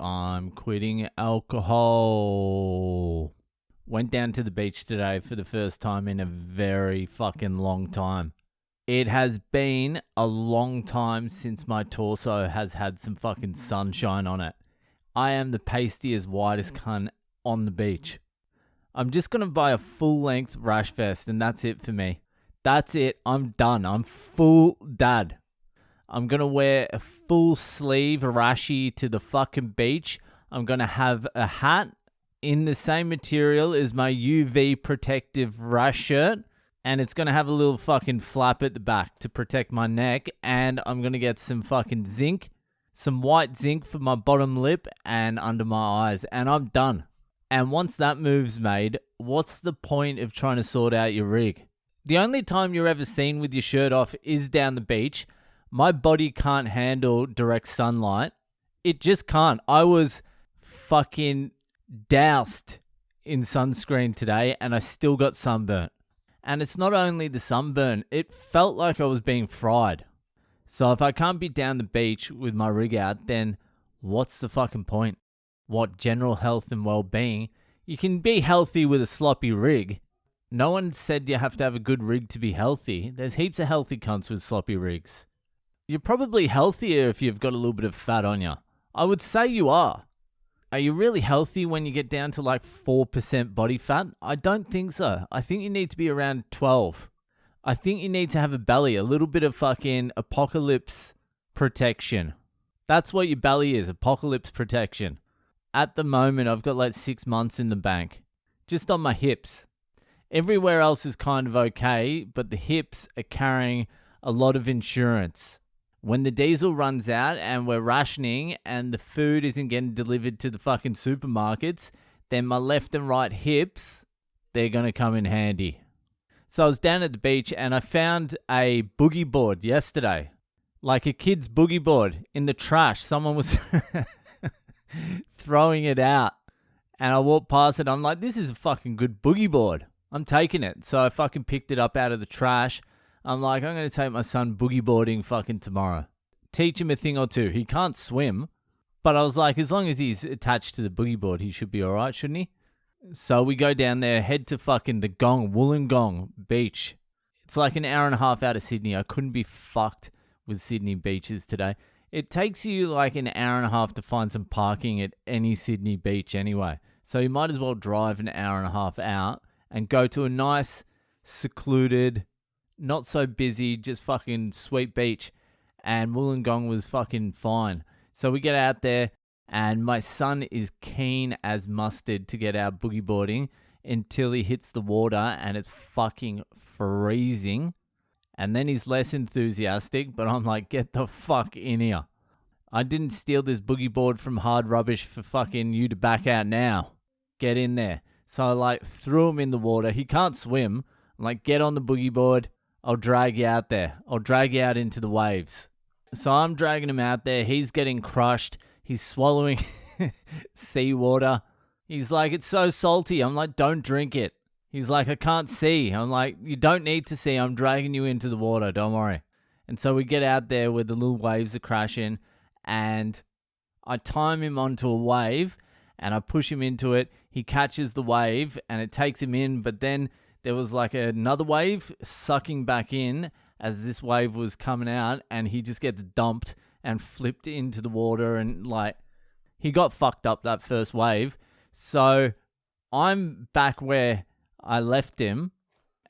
I'm quitting alcohol. Went down to the beach today for the first time in a very fucking long time. It has been a long time since my torso has had some fucking sunshine on it. I am the pastiest, whitest cunt on the beach. I'm just going to buy a full-length rash vest and that's it for me. That's it. I'm done. I'm full dad. I'm going to wear a full sleeve rashi to the fucking beach. I'm going to have a hat in the same material as my UV protective rash shirt. And it's going to have a little fucking flap at the back to protect my neck. And I'm going to get some fucking zinc, some white zinc for my bottom lip and under my eyes. And I'm done. And once that move's made, what's the point of trying to sort out your rig? The only time you're ever seen with your shirt off is down the beach. My body can't handle direct sunlight. It just can't. I was fucking doused in sunscreen today and I still got sunburnt. And it's not only the sunburn, it felt like I was being fried. So if I can't be down the beach with my rig out, then what's the fucking point? What, general health and well-being? You can be healthy with a sloppy rig. No one said you have to have a good rig to be healthy. There's heaps of healthy cunts with sloppy rigs. You're probably healthier if you've got a little bit of fat on you. I would say you are. Are you really healthy when you get down to like 4% body fat? I don't think so. I think you need to be around 12. I think you need to have a belly, a little bit of fucking apocalypse protection. That's what your belly is, apocalypse protection. At the moment, I've got like 6 months in the bank. Just on my hips. Everywhere else is kind of okay, but the hips are carrying a lot of insurance. When the diesel runs out and we're rationing and the food isn't getting delivered to the fucking supermarkets, then my left and right hips, they're going to come in handy. So I was down at the beach and I found a boogie board yesterday. Like a kid's boogie board in the trash. Someone was throwing it out. And I walked past it. I'm like, this is a fucking good boogie board. I'm taking it. So I fucking picked it up out of the trash. I'm like, I'm going to take my son boogie boarding fucking tomorrow. Teach him a thing or two. He can't swim. But I was like, as long as he's attached to the boogie board, he should be all right, shouldn't he? So we go down there, head to fucking the Wollongong beach. It's like an hour and a half out of Sydney. I couldn't be fucked with Sydney beaches today. It takes you like an hour and a half to find some parking at any Sydney beach anyway. So you might as well drive an hour and a half out and go to a nice, secluded, not so busy, just fucking sweet beach. And Wollongong was fucking fine. So we get out there and my son is keen as mustard to get out boogie boarding until he hits the water and it's fucking freezing. And then he's less enthusiastic, but I'm like, get the fuck in here. I didn't steal this boogie board from Hard Rubbish for fucking you to back out now. Get in there. So I like threw him in the water. He can't swim. I'm like, get on the boogie board. I'll drag you out there. I'll drag you out into the waves. So I'm dragging him out there. He's getting crushed. He's swallowing seawater. He's like, it's so salty. I'm like, don't drink it. He's like, I can't see. I'm like, you don't need to see. I'm dragging you into the water. Don't worry. And so we get out there where the little waves are crashing and I time him onto a wave and I push him into it. He catches the wave and it takes him in, but then there was like another wave sucking back in as this wave was coming out and he just gets dumped and flipped into the water and like he got fucked up that first wave. So I'm back where I left him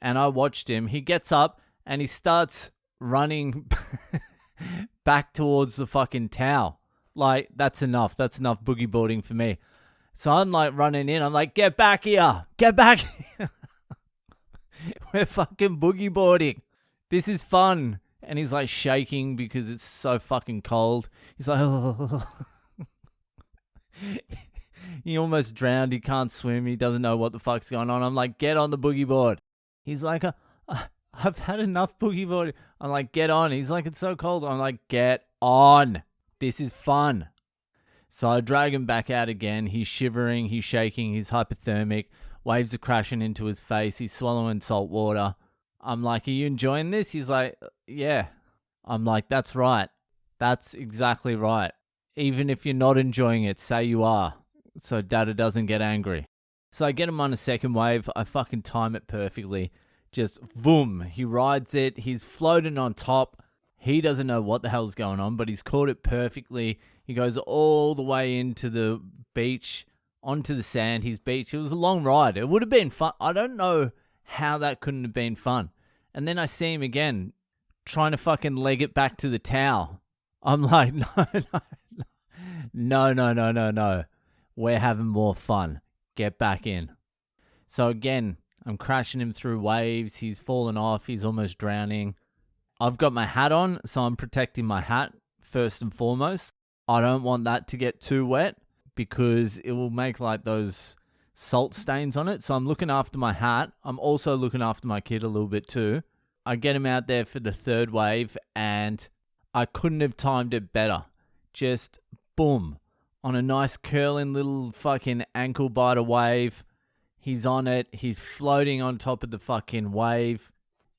and I watched him. He gets up and he starts running back towards the fucking towel. Like, that's enough. That's enough boogie boarding for me. So I'm like running in. I'm like, get back here. Get back here. We're fucking boogie boarding. This is fun. And he's like shaking because it's so fucking cold. He's like, oh. He almost drowned. He can't swim. He doesn't know what the fuck's going on. I'm like, get on the boogie board. He's like, I've had enough boogie boarding. I'm like, get on. He's like, it's so cold. I'm like, get on. This is fun. So I drag him back out again. He's shivering. He's shaking. He's hypothermic. Waves are crashing into his face. He's swallowing salt water. I'm like, are you enjoying this? He's like, yeah. I'm like, that's right. That's exactly right. Even if you're not enjoying it, say you are, so Dada doesn't get angry. So I get him on a second wave. I fucking time it perfectly. Just boom. He rides it. He's floating on top. He doesn't know what the hell's going on, but he's caught it perfectly. He goes all the way into the beach, onto the sand, his beach. It was a long ride. It would have been fun. I don't know how that couldn't have been fun. And then I see him again, trying to fucking leg it back to the towel. I'm like, no. We're having more fun. Get back in. So again, I'm crashing him through waves. He's fallen off. He's almost drowning. I've got my hat on, so I'm protecting my hat first and foremost. I don't want that to get too wet because it will make like those salt stains on it. So I'm looking after my hat. I'm also looking after my kid a little bit too. I get him out there for the third wave and I couldn't have timed it better. Just boom. On a nice curling little fucking ankle biter wave. He's on it. He's floating on top of the fucking wave.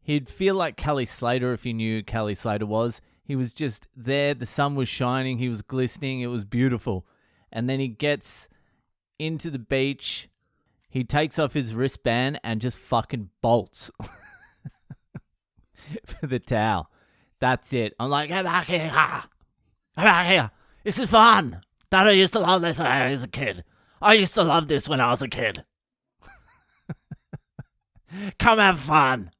He'd feel like Kelly Slater if you knew who Kelly Slater was. He was just there. The sun was shining. He was glistening. It was beautiful. And then he gets into the beach. He takes off his wristband and just fucking bolts for the towel. That's it. I'm like, get back here. Get back here. This is fun. Dada used to love this when I was a kid. I used to love this when I was a kid. Come have fun.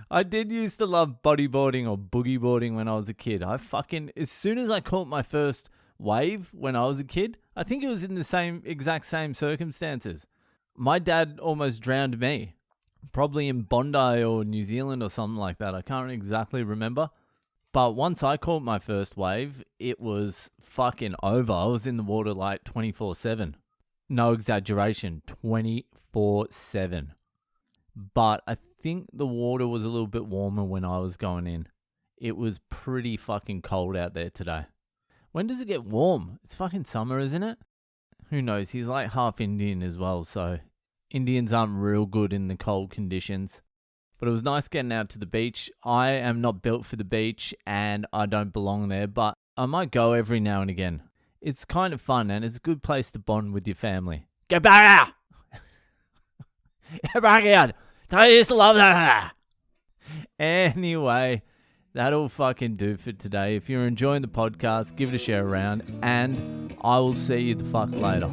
I did used to love bodyboarding or boogie boarding when I was a kid. As soon as I caught my first wave when I was a kid, I think it was in the exact same circumstances. My dad almost drowned me. Probably in Bondi or New Zealand or something like that. I can't exactly remember. But once I caught my first wave, it was fucking over. I was in the water like 24/7. No exaggeration, 24/7. But I think the water was a little bit warmer when I was going in. It was pretty fucking cold out there today. When does it get warm? It's fucking summer, isn't it? Who knows? He's like half Indian as well, so Indians aren't real good in the cold conditions. But it was nice getting out to the beach. I am not built for the beach and I don't belong there, but I might go every now and again. It's kind of fun and it's a good place to bond with your family. Get back here! Get back here! I used to love that! Anyway, that'll fucking do for today. If you're enjoying the podcast, give it a share around and I will see you the fuck later.